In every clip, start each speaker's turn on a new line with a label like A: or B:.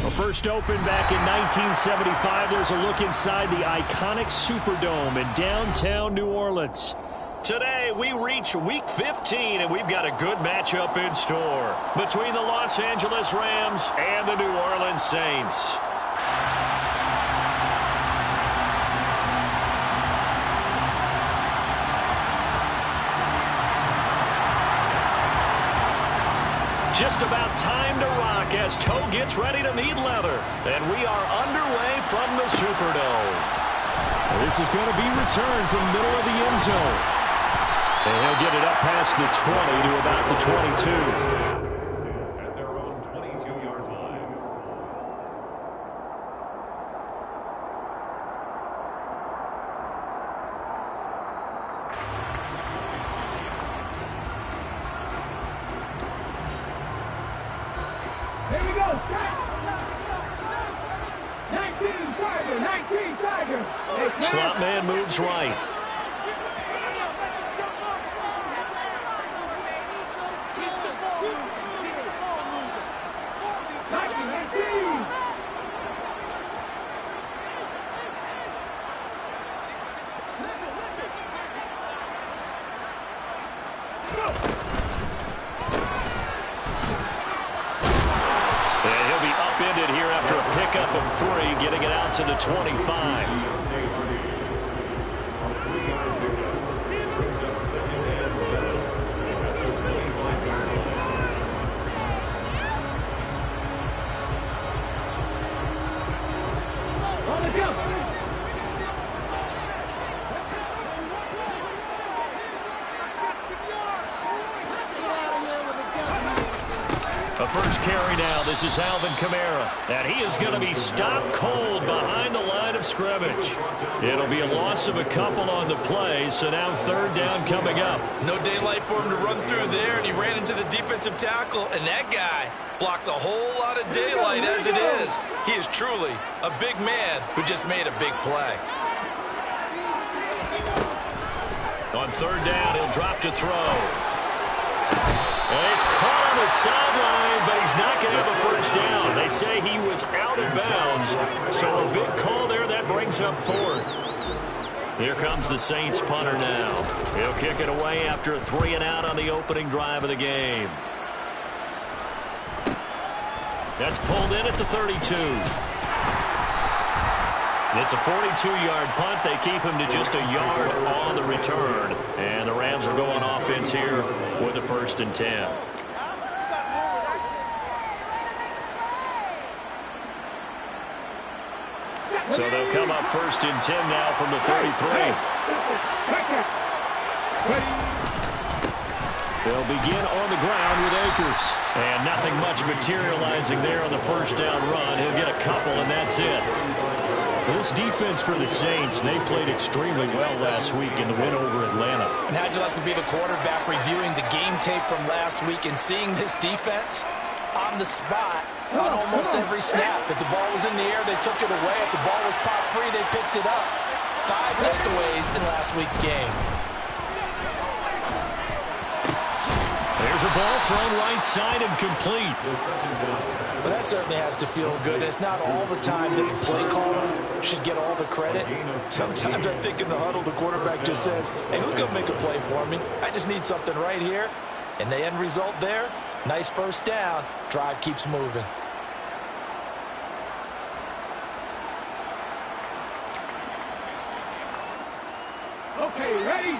A: Well, first opened back in 1975, there's a look inside the iconic Superdome in downtown New Orleans. Today, we reach Week 15, and we've got a good matchup in store between the Los Angeles Rams and the New Orleans Saints. Just about time to rock as Toe gets ready to meet leather. And we are underway from the Superdome.
B: This is going to be returned from the middle of the end zone.
A: And he'll get it up past the 20 to about the 22.
B: At their own 22-yard line.
C: Here we go. 19 Tiger, 19 Tiger.
A: Slot man moves right. Here after a pickup of 3, getting it out to the 25.
C: On the jump.
A: A first carry now. This is Alvin Kamara. And he is going to be stopped cold behind the line of scrimmage. It'll be a loss of a couple on the play, so now third down coming up.
D: No daylight for him to run through there, and he ran into the defensive tackle, and that guy blocks a whole lot of daylight as it is. He is truly a big man who just made a big play.
A: On third down, he'll drop to throw. And he's caught on the sideline, but he's not going to have a first down. They say he was out of bounds, so a big call there. That brings up fourth. Here comes the Saints punter now. He'll kick it away after a 3-and-out on the opening drive of the game. That's pulled in at the 32. It's a 42-yard punt. They keep him to just a yard on the return. And the Rams are going offense here with a 1st and 10. So they'll come up 1st and 10 now from the 33. They'll begin on the ground with Akers. And nothing much materializing there on the first down run. He'll get a couple, and that's it. This defense for the Saints, they played extremely well last week in the win over Atlanta.
E: And how'd you like to be the quarterback reviewing the game tape from last week and seeing this defense on the spot on almost every snap? If the ball was in the air, they took it away. If the ball was pop free, they picked it up. 5 takeaways in last week's game.
A: There's a ball thrown right side and complete.
E: Well, that certainly has to feel good. It's not all the time that the play caller should get all the credit. Sometimes I think in the huddle, the quarterback just says, hey, who's going to make a play for me? I just need something right here. And the end result there, nice first down. Drive keeps moving.
C: Okay, ready?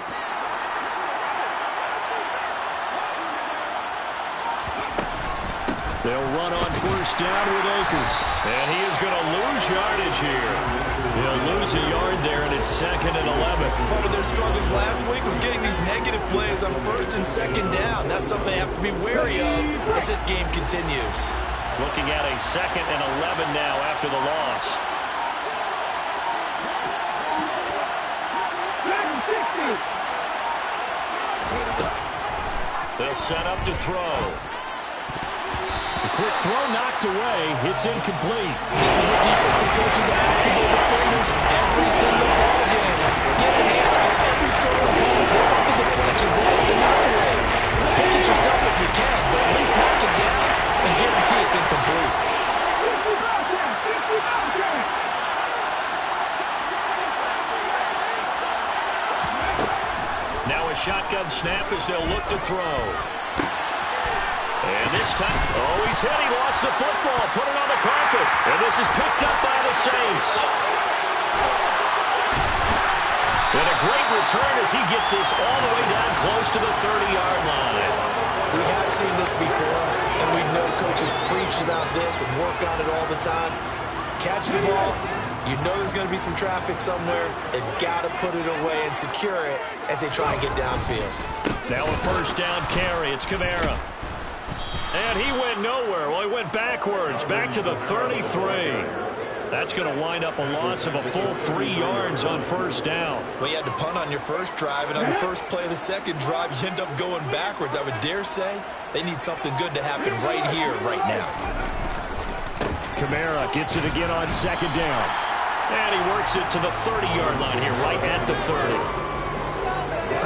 A: They'll run on 1st down with Akers. And he is going to lose yardage here. He'll lose a yard there, and it's 2nd and 11.
D: Part of their struggles last week was getting these negative plays on 1st and 2nd down. That's something they have to be wary of as this game continues.
A: Looking at a 2nd and 11 now after the loss. They'll set up to throw. The quick throw knocked away. It's incomplete.
E: This is what defensive coaches are asking their defenders every single ball game. Get a hand on every throw and call. Drop the deflections, the knockaways. Pick it yourself if you can, but at least knock it down and
A: a shotgun snap as they'll look to throw. And this time, oh, he's hit. He lost the football. Put it on the carpet. And this is picked up by the Saints. And a great return as he gets this all the way down close to the 30-yard line.
E: We have seen this before, and we know coaches preach about this and work on it all the time. Catch the ball. You know there's going to be some traffic somewhere. They've got to put it away and secure it as they try and get downfield.
A: Now a first down carry. It's Kamara. And he went nowhere. Well, he went backwards, back to the 33. That's going to wind up a loss of a full 3 yards on first down.
D: Well, you had to punt on your first drive, and on the first play of the second drive, you end up going backwards. I would dare say they need something good to happen right here, right now.
B: Kamara gets it again on second down.
A: And he works it to the 30-yard line here, right at the 30.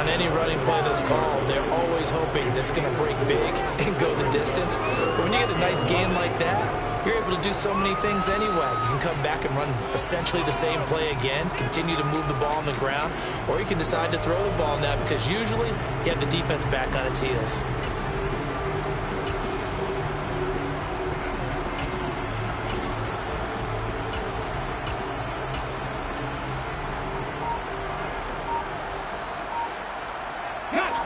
E: On any running play that's called, they're always hoping that it's going to break big and go the distance. But when you get a nice gain like that, you're able to do so many things anyway. You can come back and run essentially the same play again, continue to move the ball on the ground, or you can decide to throw the ball now because usually you have the defense back on its heels.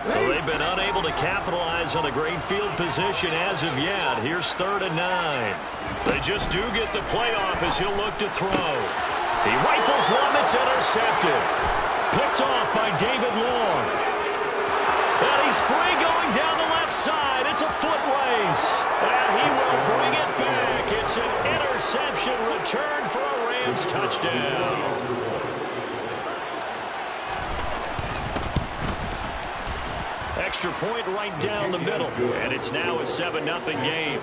A: So they've been unable to capitalize on the great field position as of yet. Here's 3rd and 9. They just do get the playoff as he'll look to throw. He rifles one that's intercepted. Picked off by David Long. And he's free going down the left side. It's a foot race. And he will bring it back. It's an interception return for a Rams touchdown. Extra point right down the middle. And it's now a 7-0 game.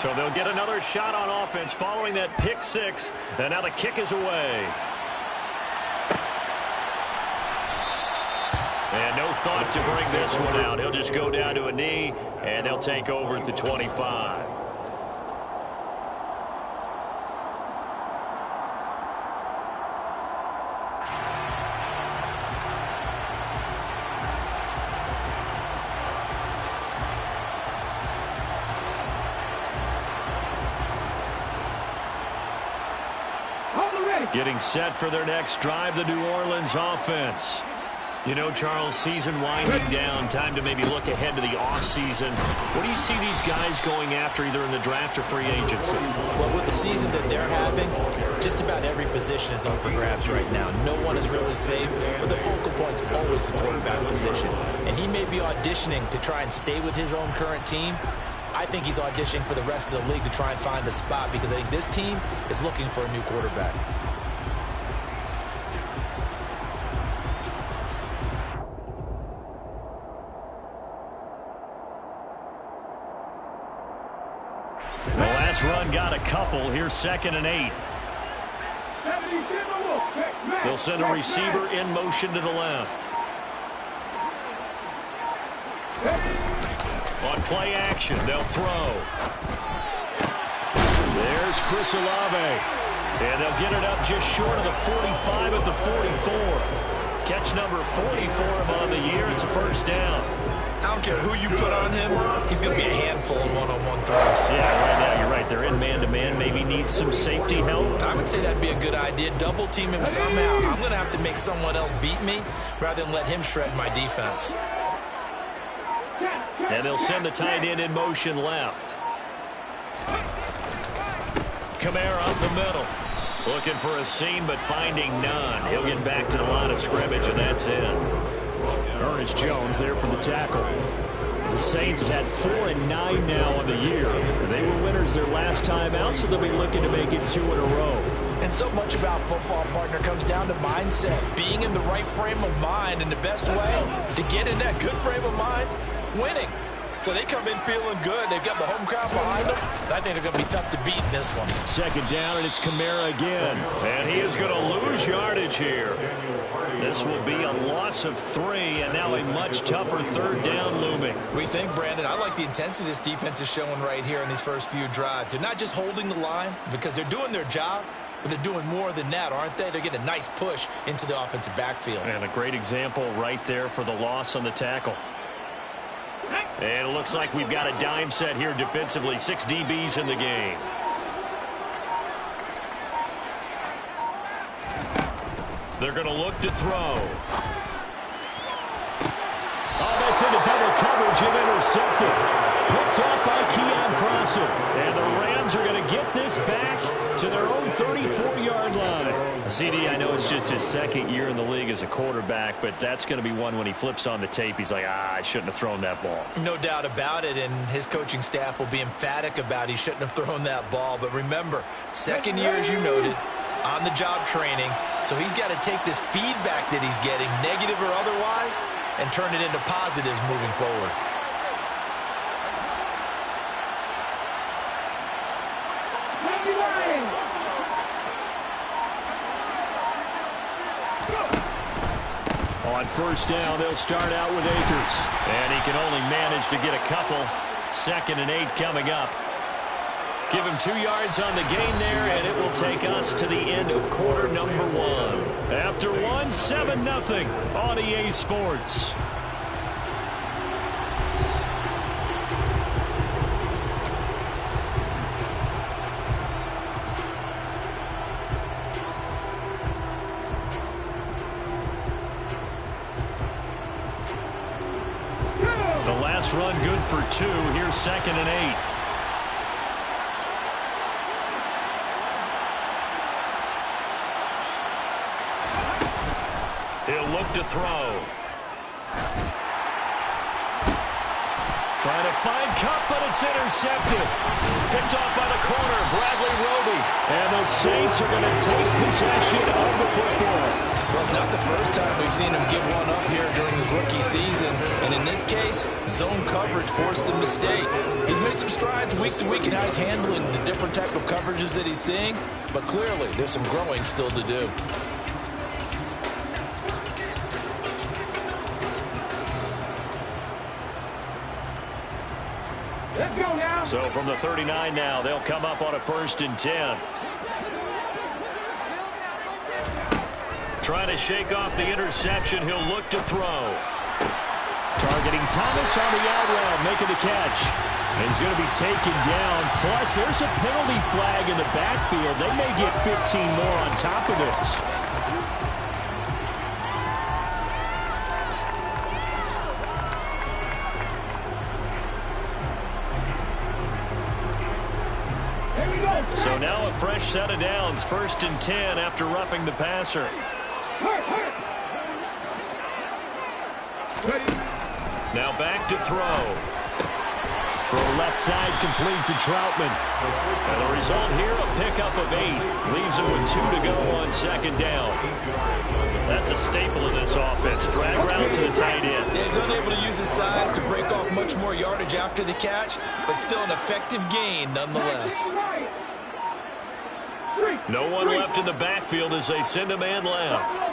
A: So they'll get another shot on offense following that pick six. And now the kick is away. And no thought to bring this one out. He'll just go down to a knee, and they'll take over at the 25. Getting set for their next drive, the New Orleans offense. You know, Charles, season winding down, time to maybe look ahead to the offseason. What do you see these guys going after either in the draft or free agency?
E: Well, with the season that they're having, just about every position is up for grabs right now. No one is really safe, but the focal point's always the quarterback position. And he may be auditioning to try and stay with his own current team. I think he's auditioning for the rest of the league to try and find a spot because I think this team is looking for a new quarterback.
A: The last run got a couple. Here's 2nd and 8. They'll send a receiver in motion to the left. On play action, they'll throw. There's Chris Olave. And they'll get it up just short of the 45 at the 44. Catch number 44 on the year. It's a first down.
D: I don't care who you put on him, he's going to be a handful of one-on-one throws.
A: Yeah, right now you're right. They're in man-to-man. Maybe needs some safety help.
D: I would say that'd be a good idea. Double team him somehow. I'm going to have to make someone else beat me rather than let him shred my defense.
A: And they'll send the tight end in motion left. Kamara up the middle. Looking for a seam, but finding none. He'll get back to the line of scrimmage, and that's it.
B: Ernest Jones there for the tackle. The Saints have had 4-9 now on the year. They were winners their last time out, so they'll be looking to make it 2 in a row.
E: And so much about football, partner, comes down to mindset. Being in the right frame of mind, and the best way to get in that good frame of mind, winning. So they come in feeling good. They've got the home crowd behind them. I think they're going to be tough to beat in this one.
B: 2nd down, and it's Kamara again.
A: And he is going to lose yardage here. This will be a loss of 3, and now a much tougher 3rd down looming.
D: We think, Brandon, I like the intensity this defense is showing right here in these first few drives. They're not just holding the line because they're doing their job, but they're doing more than that, aren't they? They're getting a nice push into the offensive backfield.
B: And a great example right there for the loss on the tackle. And it looks like we've got a dime set here defensively. 6 DBs in the game. They're going to look to throw. Oh, that's into double coverage and intercepted. Picked off by Keon Crossen. And the Rams are going to get this back to their own 34-yard line. CD, I know it's just his second year in the league as a quarterback, but that's going to be one when he flips on the tape, he's like, I shouldn't have thrown that ball.
D: No doubt about it, and his coaching staff will be emphatic about he shouldn't have thrown that ball. But remember, second year, as you noted, on-the-job training, so he's got to take this feedback that he's getting, negative or otherwise, and turn it into positives moving forward.
B: On first down, they'll start out with Akers. And he can only manage to get a couple. 2nd and 8 coming up. Give him 2 yards on the gain there, and it will take us to the end of quarter number 1. After 1, 7-0 on EA Sports. The last run good for 2. Here's 2nd and 8. He'll look to throw. Trying to find Cup, but it's intercepted. Picked off by the corner, Bradley Roby. And the Saints are going to take possession of the football.
E: Well, it's not the first time we've seen him give one up here during his rookie season. And in this case, zone coverage forced the mistake. He's made some strides week to week in how he's handling the different type of coverages that he's seeing. But clearly, there's some growing still to do.
C: Let's go now.
B: So from the 39 now, they'll come up on a 1st and 10. Trying to shake off the interception. He'll look to throw. Targeting Thomas on the out route, making the catch. And he's going to be taken down. Plus, there's a penalty flag in the backfield. They may get 15 more on top of this. So now a fresh set of downs. 1st and 10 after roughing the passer. Now back to throw. Throw left side complete to Troutman. And the result here, a pickup of 8. Leaves him with 2 to go on 2nd down. That's a staple of this offense. Drag route to the tight end.
D: Yeah, he's unable to use his size to break off much more yardage after the catch, but still an effective gain nonetheless.
B: No one left in the backfield as they send a man left.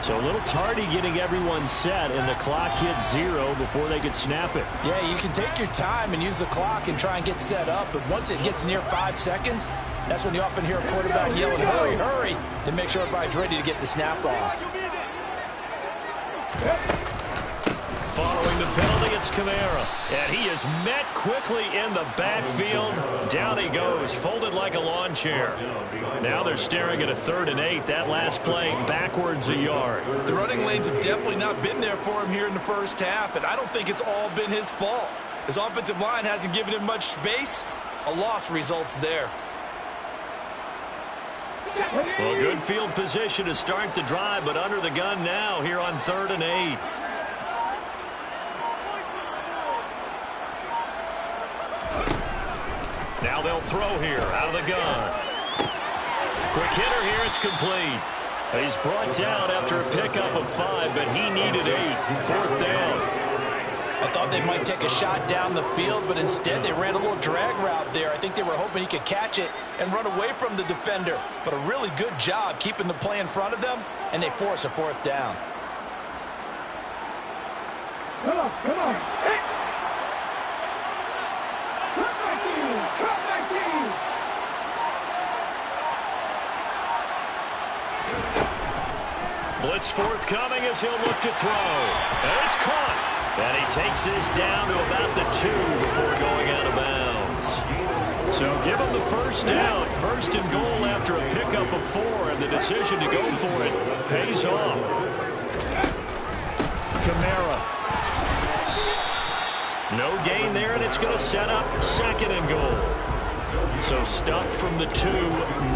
B: So a little tardy getting everyone set, and the clock hits 0 before they could snap it.
E: Yeah, you can take your time and use the clock and try and get set up, but once it gets near 5 seconds, that's when you often hear a quarterback yelling, hurry, hurry, to make sure everybody's ready to get the snap off.
B: Following the penalty, it's Kamara. And he is met quickly in the backfield. Down he goes, folded like a lawn chair. Now they're staring at a 3rd and 8. That last play backwards a yard.
D: The running lanes have definitely not been there for him here in the first half, and I don't think it's all been his fault. His offensive line hasn't given him much space. A loss results there.
B: Well, good field position to start the drive, but under the gun now here on 3rd and 8. Now they'll throw here out of the gun. Quick hitter here, it's complete. He's brought down after a pickup of 5, but he needed 8. 4th down.
E: I thought they might take a shot down the field, but instead they ran a little drag route there. I think they were hoping he could catch it and run away from the defender. But a really good job keeping the play in front of them, and they force a 4th down.
C: Come on, come on. Hey.
B: Blitz forthcoming as he'll look to throw. And it's caught. And he takes this down to about the 2 before going out of bounds. So give him the first down. First and goal after a pickup of 4. And the decision to go for it pays off. Kamara. No gain there, and it's going to set up second and goal. So stuffed from the 2.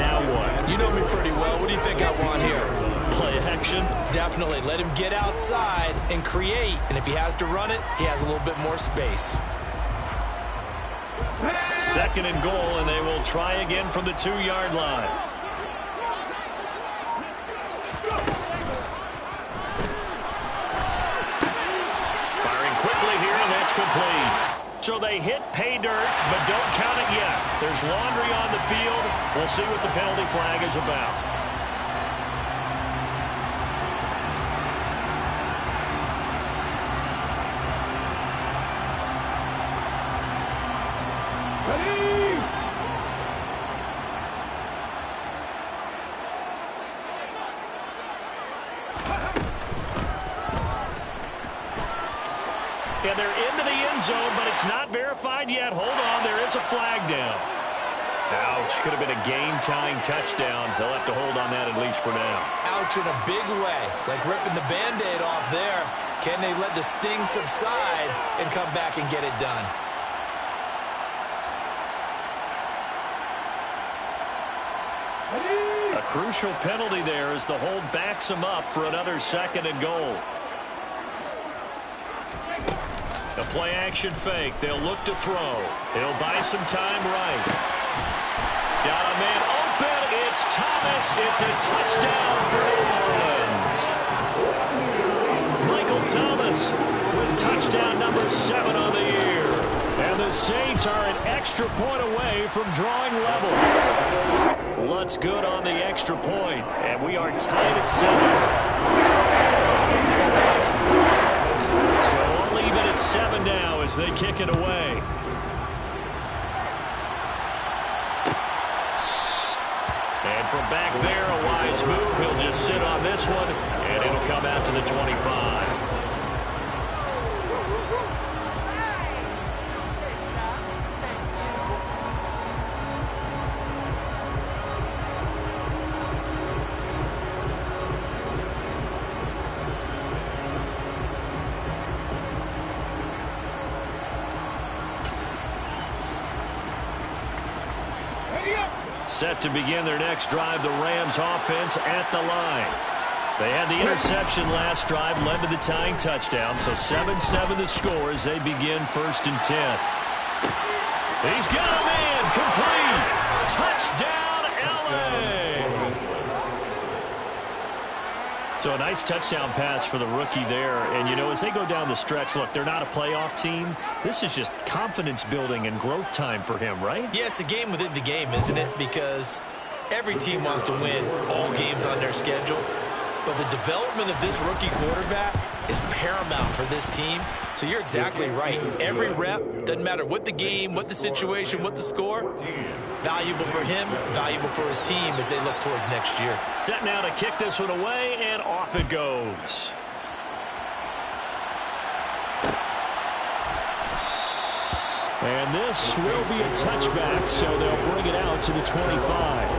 B: Now what?
D: You know me pretty well. What do you think I want here?
B: Play action?
D: Definitely. Let him get outside and create. And if he has to run it, he has a little bit more space.
B: Second and goal, and they will try again from the 2-yard line. Firing quickly here, and that's complete. So they hit pay dirt, but don't count it yet. There's laundry on the field. We'll see what the penalty flag is about. And they're into the end zone, but it's not verified yet. Hold on, there is a flag down. Ouch, could have been a game-tying touchdown. They'll have to hold on that at least for now.
D: Ouch in a big way, like ripping the Band-Aid off there. Can they let the sting subside and come back and get it done?
B: A crucial penalty there as the hold backs him up for another second and goal. A play-action fake. They'll look to throw. He'll buy some time right. Got a man open. It's Thomas. It's a touchdown for New Orleans. Michael Thomas with touchdown number 7 on the year. And the Saints are an extra point away from drawing level. Lutz good on the extra point. And we are tied at 7. So all even at 7 now as they kick it away. And from back there, a wise move. He'll just sit on this one, and it'll come out to the 25. Set to begin their next drive, the Rams offense at the line. They had the interception last drive, led to the tying touchdown, so 7-7 the score as they begin 1st and 10. He's got a man, complete. Touchdown, LA. So a nice touchdown pass for the rookie there. And, you know, as they go down the stretch, look, they're not a playoff team. This is just confidence building and growth time for him, right?
D: Yeah, it's a game within the game, isn't it? Because every team wants to win all games on their schedule. But the development of this rookie quarterback is paramount for this team. So you're exactly right. Every rep, doesn't matter what the game, what the situation, what the score, valuable for him, valuable for his team as they look towards next year.
B: Set now to kick this one away, and off it goes. And this will be a touchback, so they'll bring it out to the 25.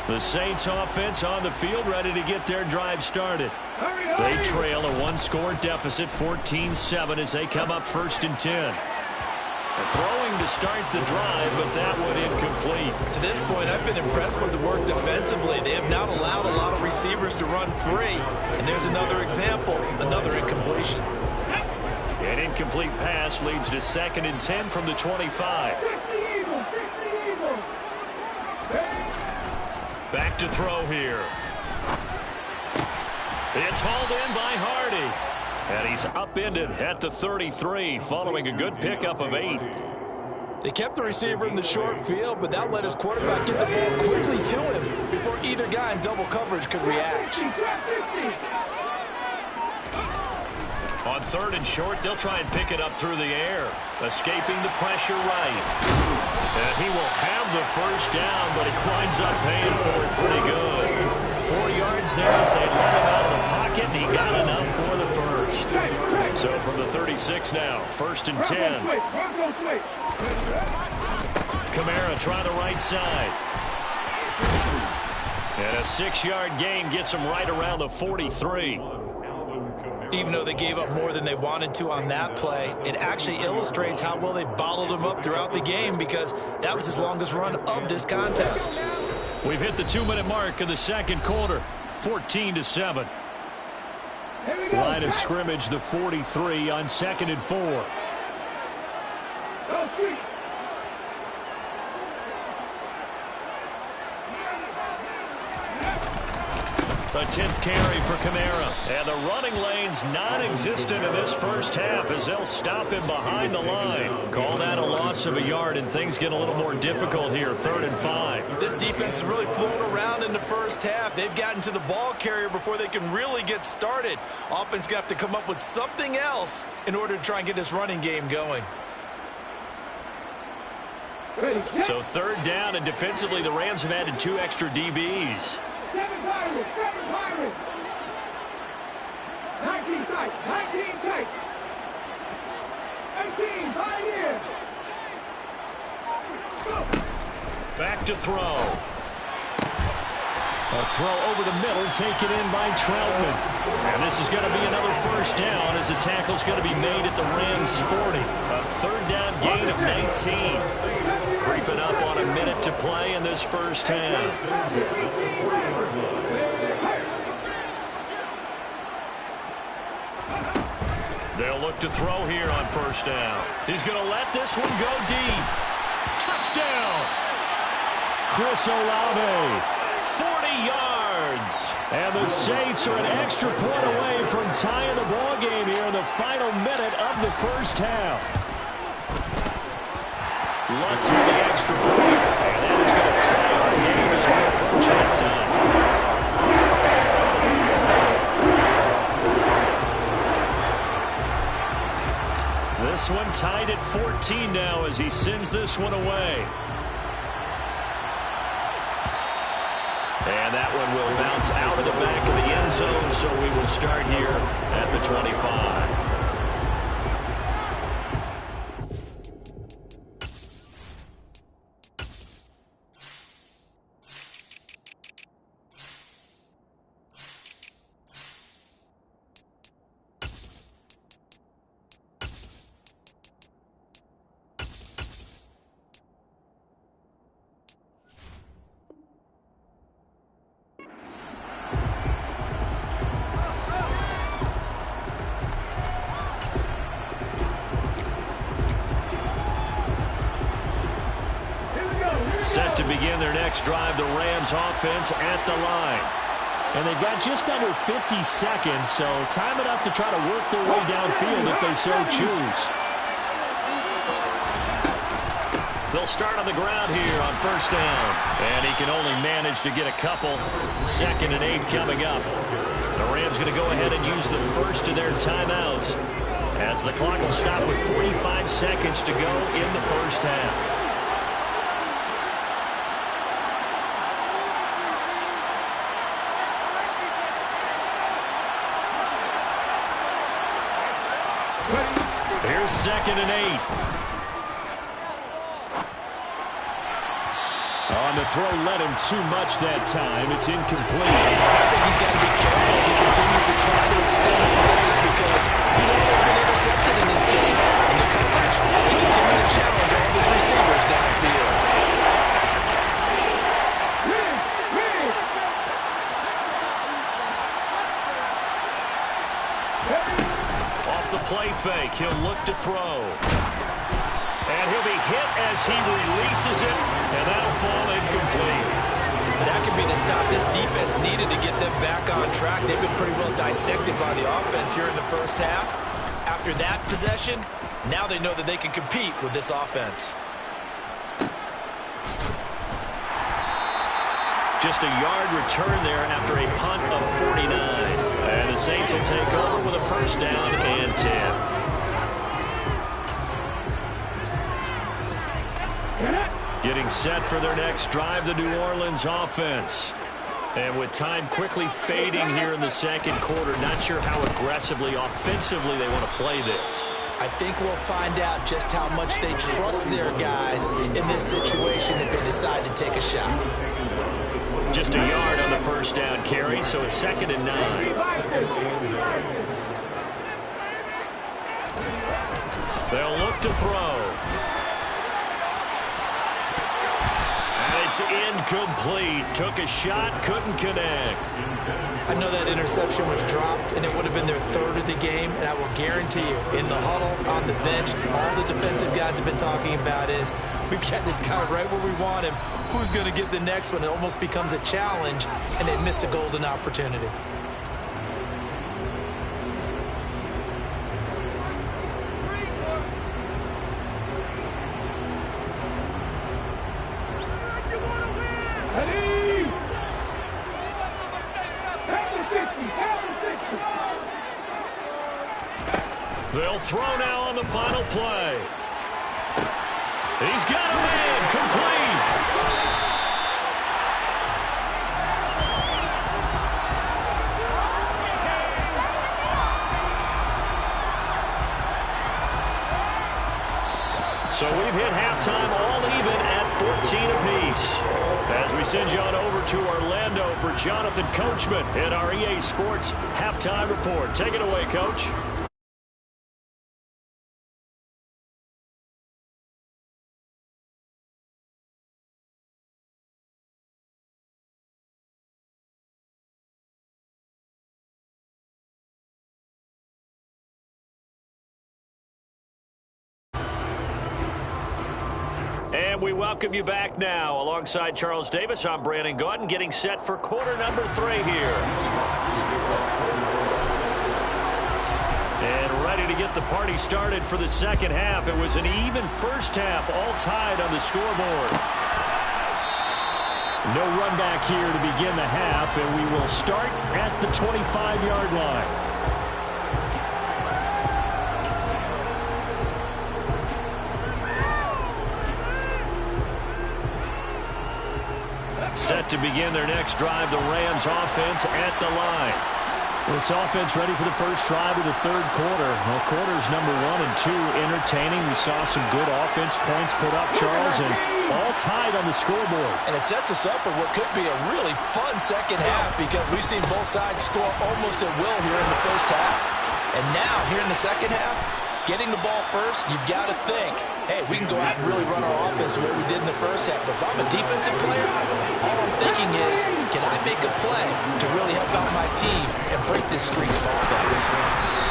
B: The Saints offense on the field, ready to get their drive started. They trail a one-score deficit, 14-7, as they come up 1st and 10. Throwing to start the drive, but that one incomplete.
D: To this point, I've been impressed with the work defensively. They have not allowed a lot of receivers to run free. And there's another example, another incompletion.
B: An incomplete pass leads to 2nd and 10 from the 25. Back to throw here. It's hauled in by Hardy. And he's upended at the 33 following a good pickup of 8.
E: They kept the receiver in the short field, but that let his quarterback get the ball quickly to him before either guy in double coverage could react.
B: On 3rd and short, they'll try and pick it up through the air, escaping the pressure right. And he will have the first down, but he winds up paying for it pretty good. 4 yards there as they let him out of the pocket, and he got enough for the first. So from the 36 now, 1st and 10. Kamara try the right side. And a 6-yard gain gets him right around the 43.
D: Even though they gave up more than they wanted to on that play, it actually illustrates how well they bottled him up throughout the game because that was his longest run of this contest.
B: We've hit the 2-minute mark of the 2nd quarter, 14-7. Line of scrimmage, the 43 on 2nd and 4. The 10th carry for Kamara. And the running lane's non-existent in this first half as they'll stop him behind the line. Call that a loss of a yard, and things get a little more difficult here, 3rd and 5.
D: This defense has really flown around in the first half. They've gotten to the ball carrier before they can really get started. Offense going to have to come up with something else in order to try and get this running game going.
B: So 3rd down, and defensively the Rams have added 2 extra DBs.
C: 7 Pirates. 19 tight. 18 Pioneers.
B: Back to throw. A throw over the middle, taken in by Troutman. And this is going to be another first down as the tackle's going to be made at the Rams' 40. A 3rd down gain of 19. Creeping up on a minute to play in this first half. They'll look to throw here on 1st down. He's going to let this one go deep. Touchdown! Chris Olave. 40 yards. And the Saints are an extra point away from tying the ball game here in the final minute of the first half. Lutz with the extra point. And that is going to tie our game as we approach halftime. This one tied at 14 now as he sends this one away. And that one will bounce out of the back of the end zone, so we will start here at the 25. Set to begin their next drive, the Rams offense at the line. And they've got just under 50 seconds, so time enough to try to work their way downfield if they so choose. They'll start on the ground here on 1st down. And he can only manage to get a couple. 2nd and 8 coming up. The Rams going to go ahead and use the first of their timeouts as the clock will stop with 45 seconds to go in the first half. Here's 2nd and 8. On the throw, led him too much that time. It's incomplete.
E: I think he's got to be careful as he continues to try to extend plays because he's already been intercepted in this game. In the coverage, they continue to challenge all of his receivers downfield.
B: Off the play fake, he'll look to throw. And he'll be hit as he releases it, and that'll fall incomplete.
D: That could be the stop this defense needed to get them back on track. They've been pretty well dissected by the offense here in the first half. After that possession, now they know that they can compete with this offense.
B: Just a yard return there after a punt of 49. And the Saints will take over with a first down and 10. Getting set for their next drive, the New Orleans offense. And with time quickly fading here in the second quarter, not sure how aggressively, offensively they want to play this.
E: I think we'll find out just how much they trust their guys in this situation if they decide to take a shot.
B: Just a yard on the first down carry, so it's 2nd and 9. They'll look to throw. And it's incomplete. Took a shot, couldn't connect.
E: I know that interception was dropped, and it would have been their 3rd of the game, and I will guarantee you, in the huddle, on the bench, all the defensive guys have been talking about is, we've got this guy right where we want him. Who's going to get the next one? It almost becomes a challenge, and they missed a golden opportunity.
B: They'll throw now on the final play. He's got a man, complete. So we've hit halftime all even at 14 apiece. As we send you on over to Orlando for Jonathan Coachman in our EA Sports Halftime Report. Take it away, Coach. And we welcome you back now. Alongside Charles Davis, I'm Brandon Gaudin, getting set for quarter number 3 here. And ready to get the party started for the second half. It was an even first half, all tied on the scoreboard. No run back here to begin the half, and we will start at the 25-yard line. Set to begin their next drive, the Rams offense at the line. This offense ready for the first drive of the third quarter. Well, quarters number 1 and 2 entertaining. We saw some good offense points put up, Charles, and all tied on the scoreboard.
E: And it sets us up for what could be a really fun second half because we've seen both sides score almost at will here in the first half. And now, here in the second half, getting the ball first, you've got to think, hey, we can go out and really run our offense the way we did in the first half. But if I'm a defensive player, all I'm thinking is, can I make a play to really help out my team and break this streak of offense?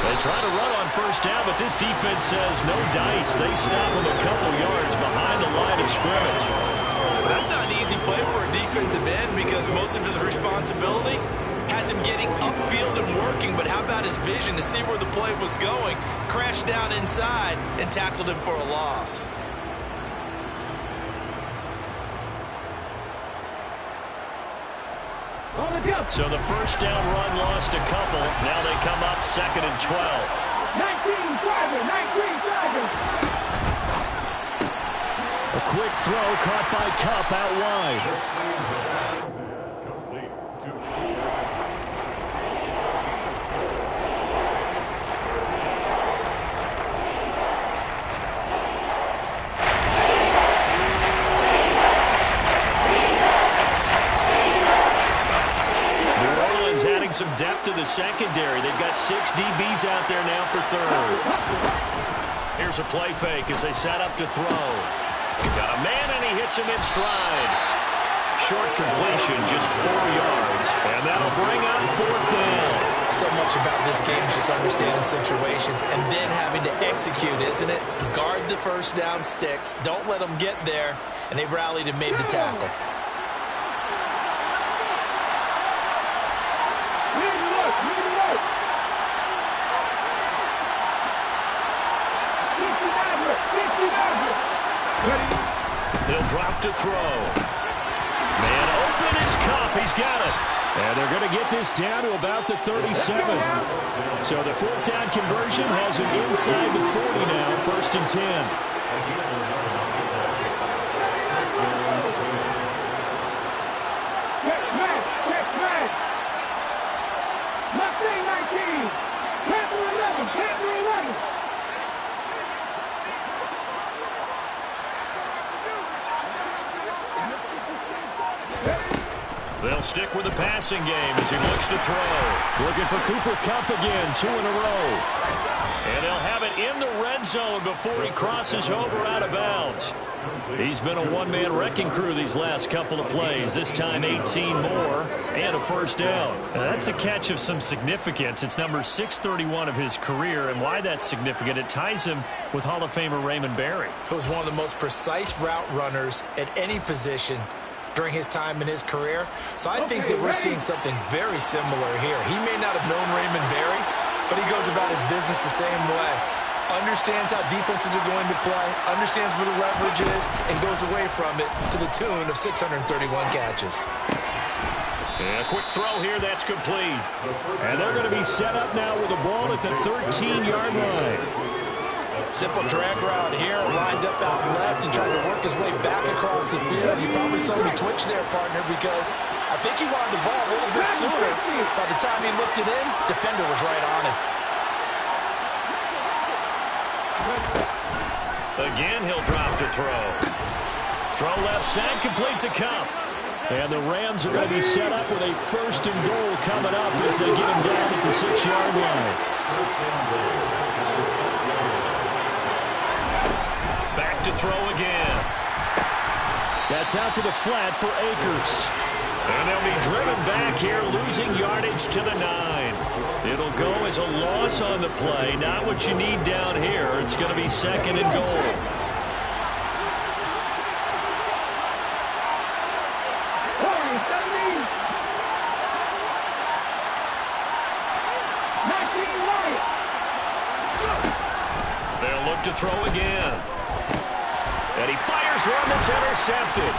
B: They try to run on first down, but this defense says no dice. They stop them a couple yards behind the line of scrimmage.
D: That's not an easy play for a defensive end because most of his responsibility has him getting upfield and working, but how about his vision to see where the play was going, crashed down inside, and tackled him for a loss.
B: So the first down run lost a couple. Now they come up 2nd and 12.
C: 19 drivers.
B: A quick throw caught by Kupp out wide. Some depth to the secondary. They've got 6 DBs out there now for third. Here's a play fake as they set up to throw. Got a man, and he hits him in stride. Short completion, just 4 yards. And that'll bring up 4th down.
E: So much about this game is just understanding situations and then having to execute, isn't it? Guard the first down sticks. Don't let them get there. And they rallied and made the tackle.
B: He'll drop to throw. Man open is top. He's got it. And they're going to get this down to about the 37. So the fourth down conversion has him inside the 40 now, 1st and 10. They'll stick with the passing game as he looks to throw. Looking for Cooper Kupp again, 2 in a row. And they'll have it in the red zone before he crosses over out of bounds. He's been a one-man wrecking crew these last couple of plays. This time 18 more and a first down. Now that's a catch of some significance. It's number 631 of his career, and why that's significant, it ties him with Hall of Famer Raymond Berry.
D: Who was one of the most precise route runners at any position during his time in his career. So I think that we're seeing something very similar here. He may not have known Raymond Berry, but he goes about his business the same way. Understands how defenses are going to play, understands where the leverage is, and goes away from it to the tune of 631 catches.
B: And a quick throw here, that's complete. And they're going to be set up now with the ball at the 13-yard line.
E: Simple drag route here, lined up out left and trying to work his way back across the field. You probably saw me twitch there, partner, because I think he wanted the ball a little bit sooner. By the time he looked it in, defender was right on him.
B: Again, he'll drop to throw. Throw left side, complete to Kupp. And the Rams are going to be set up with a 1st and goal coming up as they get him down at the 6-yard line. Back to throw again. That's out to the flat for Akers. And they'll be driven back here, losing yardage to the 9. It'll go as a loss on the play. Not what you need down here. It's going to be 2nd and goal. They'll look to throw again. And he fires one that's intercepted.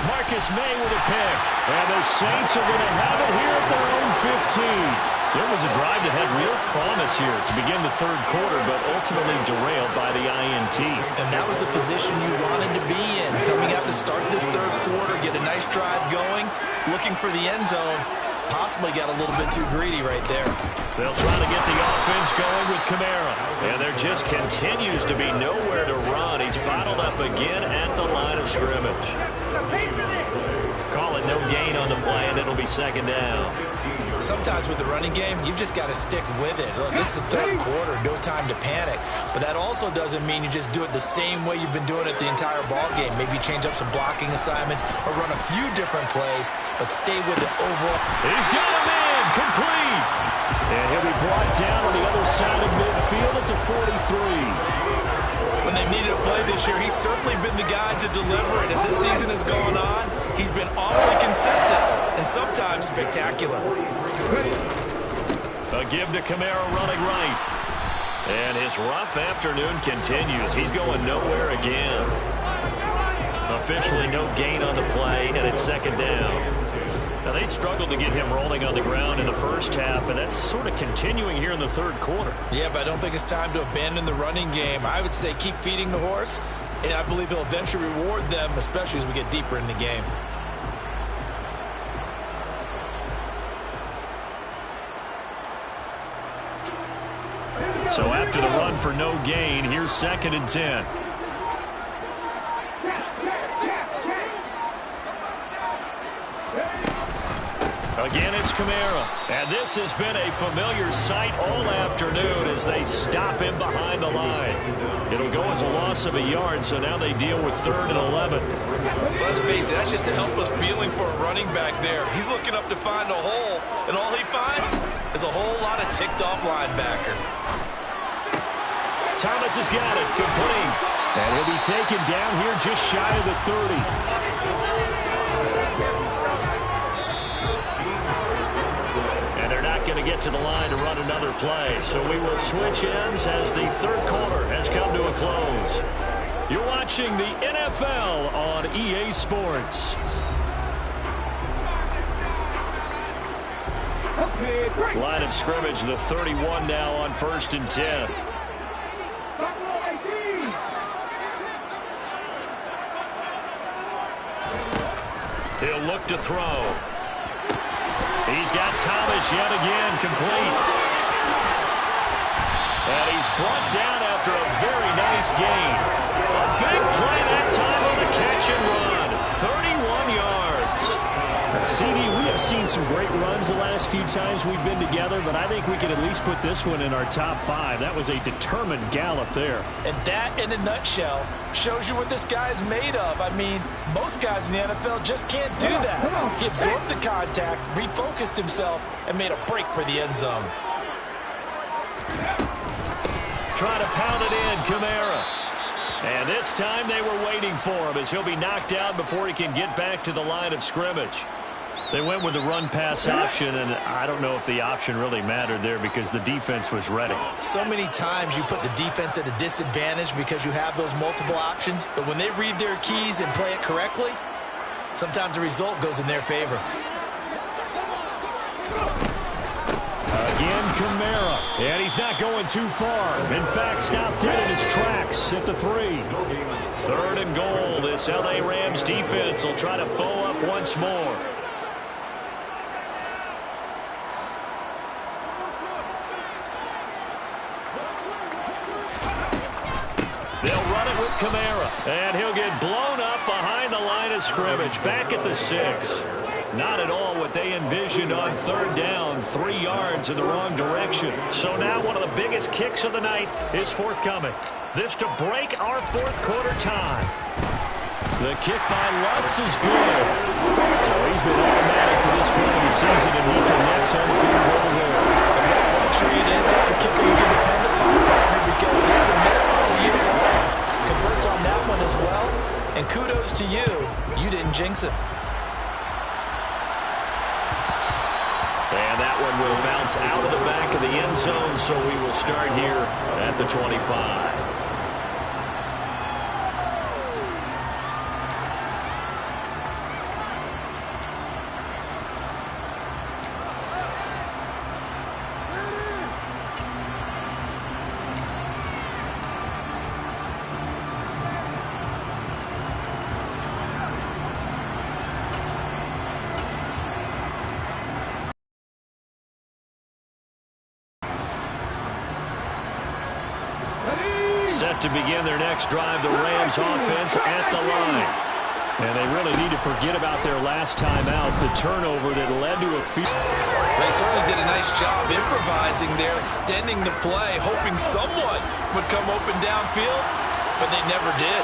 B: Marcus May with a pick. And the Saints are going to have it here at their own 15. So it was a drive that had real promise here to begin the third quarter, but ultimately derailed by the INT.
D: And that was the position you wanted to be in. Coming out to start this third quarter, get a nice drive going, looking for the end zone. Possibly got a little bit too greedy right there.
B: They'll try to get the offense going with Kamara. And there just continues to be nowhere to run. He's bottled up again at the line of scrimmage. Call it no gain on the play, and it'll be 2nd down.
D: Sometimes with the running game, you've just got to stick with it. Look, this is the third quarter, no time to panic. But that also doesn't mean you just do it the same way you've been doing it the entire ball game. Maybe change up some blocking assignments or run a few different plays, but stay with the overall.
B: He's got him in, complete. And he'll be brought down on the other side of midfield at the 43.
D: When they needed a play this year, he's certainly been the guy to deliver it. As this season has gone on, he's been awfully consistent and sometimes spectacular.
B: A give to Kamara running right. And his rough afternoon continues. He's going nowhere again. Officially no gain on the play, and it's 2nd down. Now, they struggled to get him rolling on the ground in the first half, and that's sort of continuing here in the third quarter.
D: Yeah, but I don't think it's time to abandon the running game. I would say keep feeding the horse, and I believe he'll eventually reward them, especially as we get deeper in the game.
B: So after the run for no gain, here's 2nd and 10. Again, it's Kamara. And this has been a familiar sight all afternoon as they stop him behind the line. It'll go as a loss of a yard, so now they deal with 3rd and 11.
D: Let's face it, that's just a helpless feeling for a running back there. He's looking up to find a hole, and all he finds is a whole lot of ticked-off linebacker.
B: Thomas has got it, complete. And he'll be taken down here just shy of the 30. Going to get to the line to run another play. So we will switch ends as the third quarter has come to a close. You're watching the NFL on EA Sports. Line of scrimmage, the 31 now on 1st and 10. He'll look to throw. He's got Thomas yet again, complete. And he's brought down after a very nice gain. A big play that time on the catch and run. 31 yards.
A: CD, we have seen some great runs the last few times we've been together, but I think we can at least put this one in our top 5. That was a determined gallop there.
E: And that, in a nutshell, shows you what this guy's made of. I mean, most guys in the NFL just can't do that. He absorbed the contact, refocused himself, and made a break for the end zone.
B: Trying to pound it in, Kamara. And this time they were waiting for him as he'll be knocked out before he can get back to the line of scrimmage. They went with the run-pass option, and I don't know if the option really mattered there because the defense was ready.
D: So many times you put the defense at a disadvantage because you have those multiple options, but when they read their keys and play it correctly, sometimes the result goes in their favor.
B: Again, Kamara. And he's not going too far. In fact, stopped dead in his tracks at the 3. 3rd and goal. This LA Rams defense will try to bow up once more. They'll run it with Kamara. And he'll get blown up behind the line of scrimmage. Back at the 6. Not at all what they envisioned on 3rd down. 3 yards in the wrong direction. So now one of the biggest kicks of the night is forthcoming. This to break our 4th quarter tie. The kick by Lutz is good. So he's been automatic to this point of the season, and he connects on the field goal there.
D: And what a luxury it is to have a kicker you can depend upon, partner, because he hasn't missed all year long. Converts on that one as well. And kudos to you. You didn't jinx it.
B: And that one will bounce out of the back of the end zone, so we will start here at the 25. Set to begin their next drive, the Rams offense at the line. And they really need to forget about their last time out, the turnover that led to a field.
D: They certainly did a nice job improvising there, extending the play, hoping someone would come open downfield, but they never did.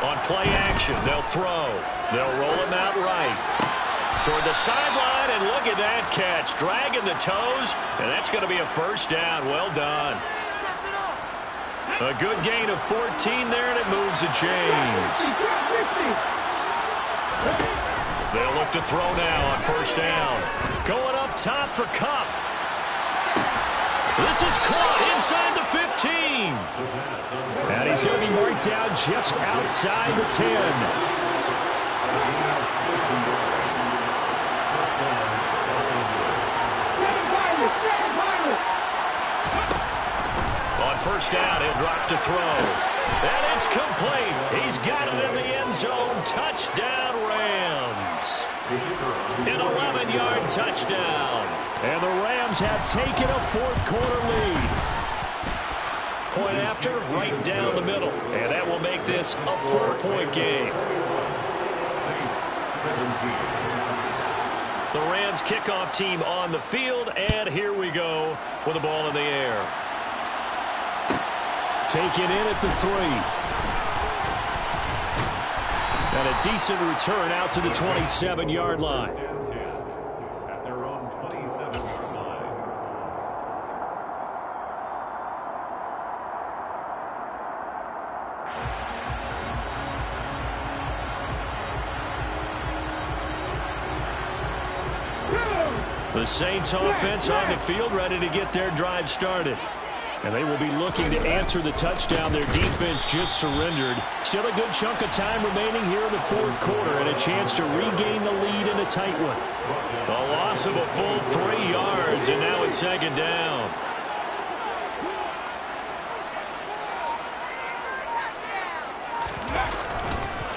B: On play action, they'll throw. They'll roll him out right. Toward the sideline, and look at that catch. Dragging the toes, and that's going to be a 1st down. Well done. A good gain of 14 there, and it moves the chains. They'll look to throw now on 1st down. Going up top for Kupp. This is caught inside the 15.
A: And he's going to be marked down just outside the 10.
B: On 1st down, he'll drop to throw. And it's complete. He's got it in the end zone. Touchdown, Rams. An 11-yard touchdown.
A: And the Rams have taken a 4th quarter lead.
B: Point after, right down the middle. And that will make this a 4-point game. The Rams kickoff team on the field, and here we go with the ball in the air.
A: Taken in at the 3. And a decent return out to the 27-yard line.
F: At their own 27-yard line.
B: The Saints offense on the field, ready to get their drive started. And they will be looking to answer the touchdown their defense just surrendered. Still a good chunk of time remaining here in the fourth quarter and a chance to regain the lead in a tight one.
A: A loss of a full 3 yards, and now it's second down.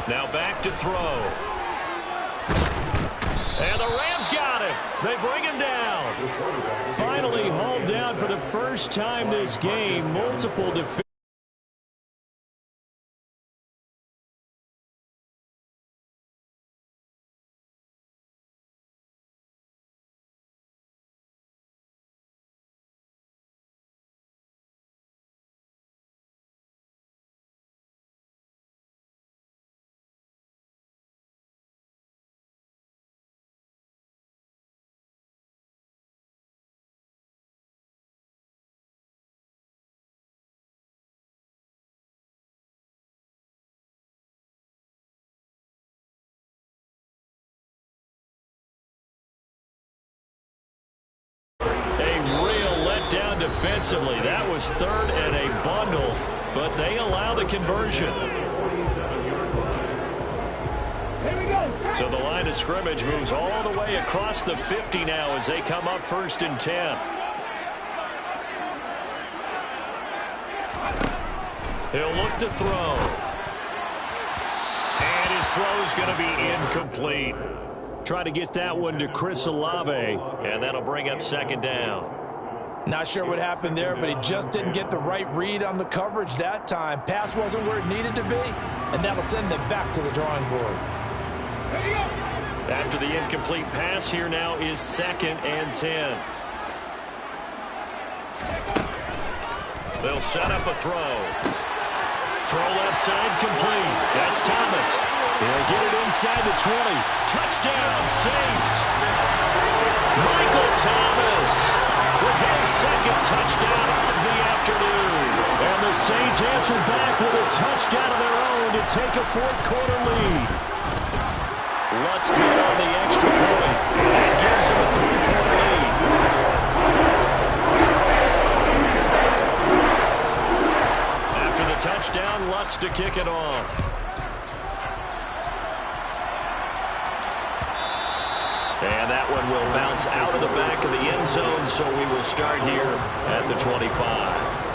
A: Now back to throw. And the Rams got him. They bring him down.
B: Finally hauled down for the first time this game. Multiple defenders.
A: Defensively, that was third and a bundle, but they allow the conversion. So the line of scrimmage moves all the way across the 50 now as they come up 1st and 10. He'll look to throw. And his throw's going to be incomplete.
B: Try to get that one to Chris Olave.
A: And that'll bring up 2nd down.
E: Not sure what happened there, but he just didn't get the right read on the coverage that time. Pass wasn't where it needed to be, and that'll send them back to the drawing board.
A: After the incomplete pass, here now is 2nd and 10. They'll set up a throw. Throw left side complete. That's Thomas.
B: They'll get it inside the 20.
A: Touchdown, Saints. Michael Thomas with his 2nd touchdown of the afternoon.
B: And the Saints answer back with a touchdown of their own to take a 4th quarter lead.
A: Let's go on the extra point. That gives them a 3-point lead. After the touchdown, Lutz to kick it off. And that one will bounce out of the back of the end zone, so we will start here at the 25.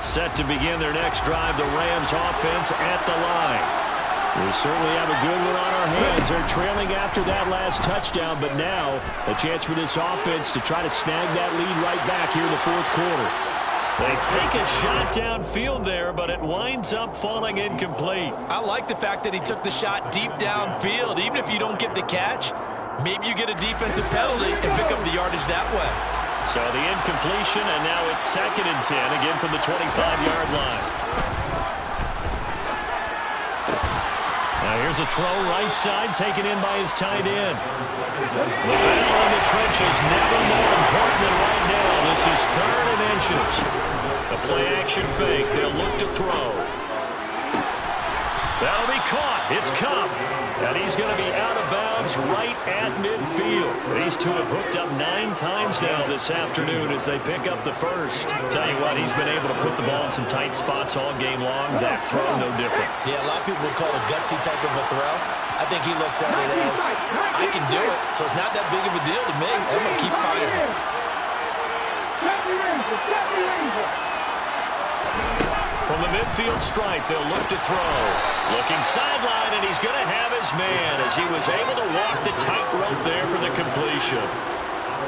A: Set to begin their next drive, the Rams offense at the line.
B: We certainly have a good one on our hands. They're trailing after that last touchdown, but now a chance for this offense to try to snag that lead right back here in the 4th quarter.
A: They take a shot downfield there, but it winds up falling incomplete.
D: I like the fact that he took the shot deep downfield. Even if you don't get the catch, maybe you get a defensive penalty and pick up the yardage that way.
A: So the incompletion, and now it's 2nd and 10, again from the 25-yard line. Now here's a throw right side, taken in by his tight end. The battle in the trenches, never more important than right now. This is 3rd and inches. A play-action fake. They'll look to throw. That'll be caught. It's Cup. And he's going to be out of bounds right at midfield. These two have hooked up 9 times now this afternoon as they pick up the first. Tell you what, he's been able to put the ball in some tight spots all game long. That throw, no different.
D: Yeah, a lot of people would call it a gutsy type of a throw. I think he looks at it as, I can do it, so it's not that big of a deal to me. I'm going to keep firing.
A: From the midfield stripe, they'll look to throw. Looking sideline, and he's going to have his man as he was able to walk the tightrope there for the completion.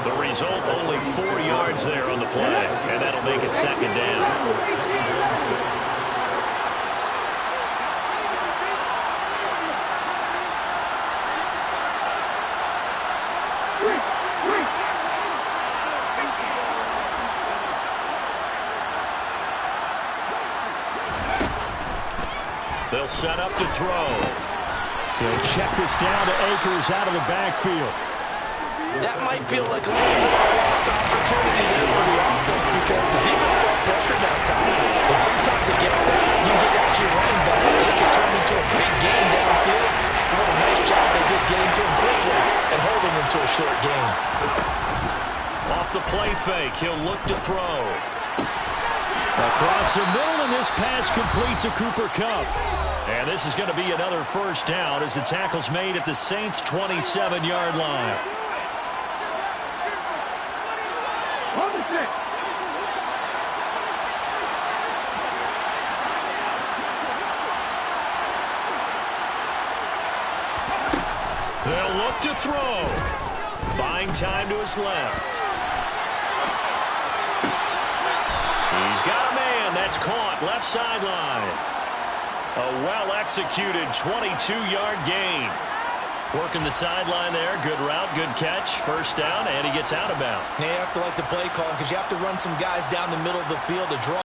A: The result, only 4 yards there on the play, and that'll make it 2nd down.
B: They'll set up to throw.
A: They'll check this down to Akers out of the backfield.
E: That might feel like a little bit of a lost opportunity there for the offense because the defense brought pressure that time. But sometimes against that, you get out your running back, and it can turn into a big game downfield. What a nice job they did getting to him quickly and holding him to a short gain.
B: Off the play fake, he'll look to throw.
A: Across the middle, and this pass complete to Cooper Kupp.
B: And this is going to be another first down as the tackle's made at the Saints' 27-yard line.
C: On the 6.
B: They'll look to throw. Buying time to his left. He's got a man. That's caught. Left sideline. A well-executed 22-yard gain. Working the sideline there. Good route, good catch. First down, and he gets out of bounds.
D: You have to like the play call because you have to run some guys down the middle of the field to draw